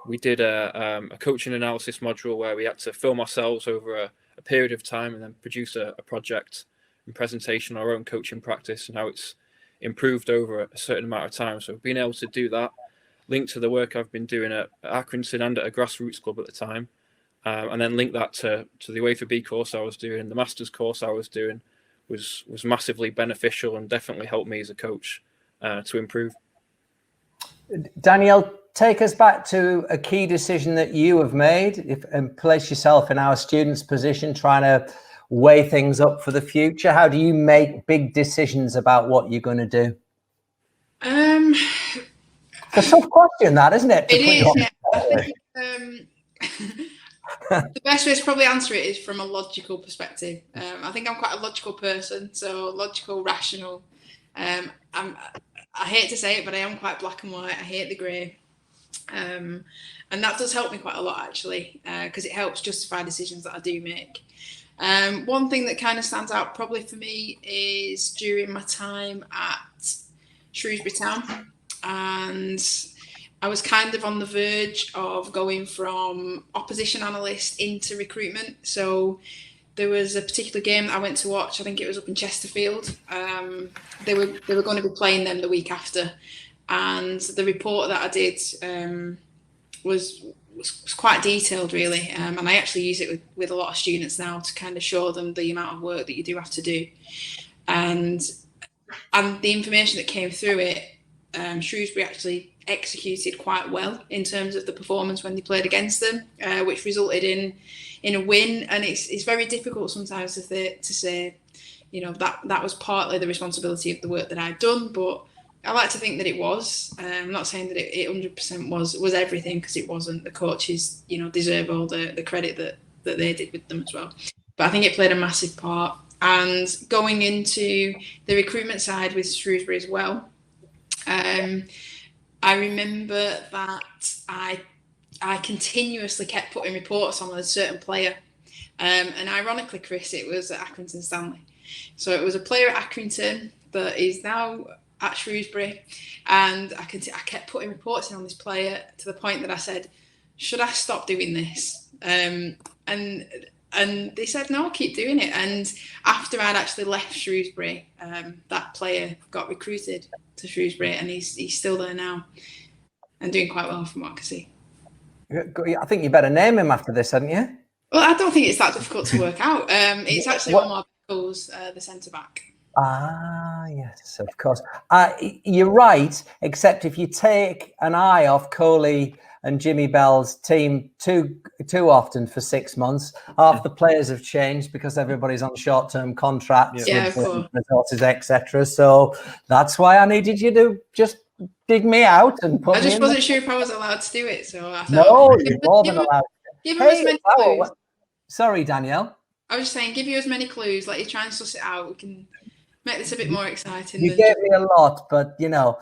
we did a coaching analysis module where we had to film ourselves over a period of time and then produce a project and presentation on our own coaching practice and how it's improved over a certain amount of time. So being able to do that, linked to the work I've been doing at Accrington and at a grassroots club at the time, and then link that to the UCFB course I was doing, the master's course I was doing, was massively beneficial and definitely helped me as a coach to improve. Danielle, take us back to a key decision that you have made and place yourself in our students' position, trying to weigh things up for the future. How do you make big decisions about what you're going to do? It's a tough question, that, isn't it? It is, yeah. I think, the best way to probably answer it is from a logical perspective. I think I'm quite a logical person, so logical, rational. I hate to say it, but I am quite black and white. I hate the grey. And that does help me quite a lot, actually, because it helps justify decisions that I do make. One thing that kind of stands out probably for me is during my time at Shrewsbury Town, and I was kind of on the verge of going from opposition analyst into recruitment. So there was a particular game that I went to watch. I think it was up in Chesterfield. They were going to be playing them the week after, and the report that I did was quite detailed, really. And I actually use it with a lot of students now to kind of show them the amount of work that you do have to do, and the information that came through it. Shrewsbury actually executed quite well in terms of the performance when they played against them, which resulted in a win. And it's very difficult sometimes to say, you know, that was partly the responsibility of the work that I'd done, but I like to think that it was. I'm not saying that it 100% was everything, because it wasn't. The coaches, you know, deserve all the credit that they did with them as well. But I think it played a massive part. And going into the recruitment side with Shrewsbury as well, I remember that I continuously kept putting reports on a certain player, and ironically, Chris, it was at Accrington Stanley. So it was a player at Accrington that is now at Shrewsbury, and I kept putting reports in on this player to the point that I said, should I stop doing this? And they said, no, keep doing it. And after I'd actually left Shrewsbury, that player got recruited to Shrewsbury, and he's still there now and doing quite well from what I can see. I think you better name him after this, hadn't you? Well, I don't think it's that difficult to work out. It's actually Omar Pickles, the centre-back. Ah, yes, of course. You're right, except if you take an eye off Coley and Jimmy Bell's team too often for 6 months, half the players have changed because everybody's on short-term contracts, with resources, etc. So that's why I needed you to just dig me out and put. I just wasn't sure if I was allowed to do it, so I thought. No, you're more than allowed. Give him as many clues. Sorry, Danielle. I was just saying, give you as many clues. Let you try and suss it out. We can make this a bit more exciting. You gave me a lot, but you know,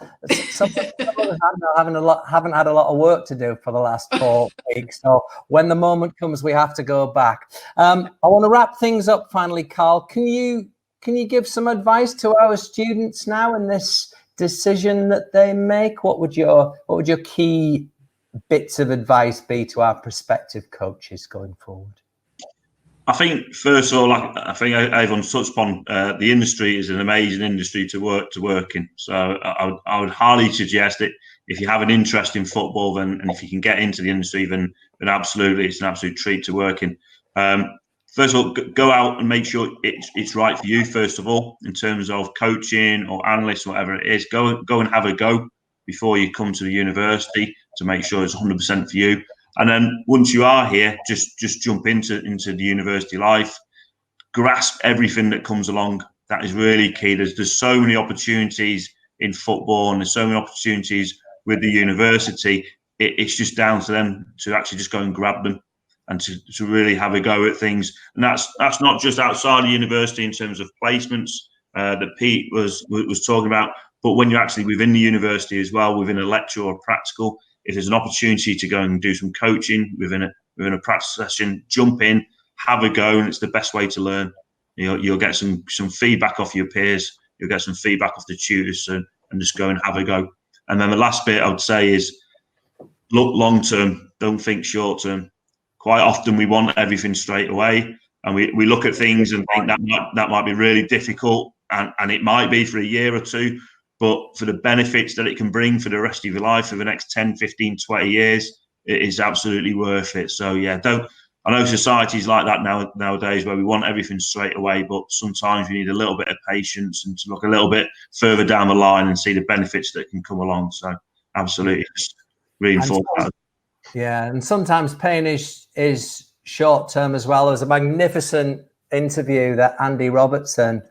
some people haven't had a lot of work to do for the last 4 weeks. So when the moment comes, we have to go back. I want to wrap things up finally, Carl. Can you give some advice to our students now in this decision that they make? What would your key bits of advice be to our prospective coaches going forward? I think first of all, I think everyone's touched upon the industry is an amazing industry to work in. So I would highly suggest it if you have an interest in football, and if you can get into the industry, then absolutely, it's an absolute treat to work in. First of all, go out and make sure it's right for you. First of all, in terms of coaching or analysts, whatever it is, go and have a go before you come to the university to make sure it's 100% for you. And then once you are here, just jump into the university life, grasp everything that comes along. That is really key. There's so many opportunities in football, and there's so many opportunities with the university. It's just down to them to actually just go and grab them and to really have a go at things. And that's not just outside the university in terms of placements that Pete was talking about, but when you're actually within the university as well, within a lecture or a practical, if there's an opportunity to go and do some coaching within a practice session, jump in, have a go, and it's the best way to learn. You'll get some feedback off your peers, you'll get some feedback off the tutors, and just go and have a go. And then the last bit I would say is look long term, don't think short term. Quite often we want everything straight away, and we look at things and think that might be really difficult, and it might be for a year or two, but for the benefits that it can bring for the rest of your life, for the next 10, 15, 20 years, it is absolutely worth it. So yeah, I know society's like that nowadays, where we want everything straight away, but sometimes you need a little bit of patience and to look a little bit further down the line and see the benefits that can come along. So absolutely, just reinforce that. Yeah, and sometimes pain is short term as well. There was a magnificent interview that Andy Robertson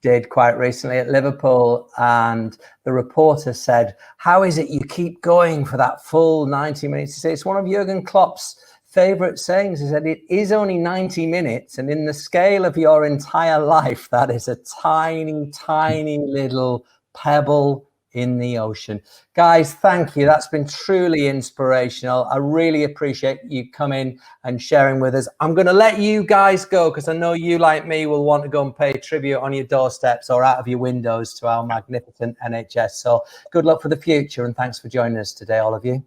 did quite recently at Liverpool, and the reporter said, how is it you keep going for that full 90 minutes? It's one of Jurgen Klopp's favorite sayings. He said, it is only 90 minutes, and in the scale of your entire life, that is a tiny, tiny little pebble in the ocean. Guys, thank you. That's been truly inspirational. I really appreciate you coming and sharing with us. I'm going to let you guys go because I know you, like me, will want to go and pay tribute on your doorsteps or out of your windows to our magnificent NHS. So good luck for the future, and thanks for joining us today, all of you.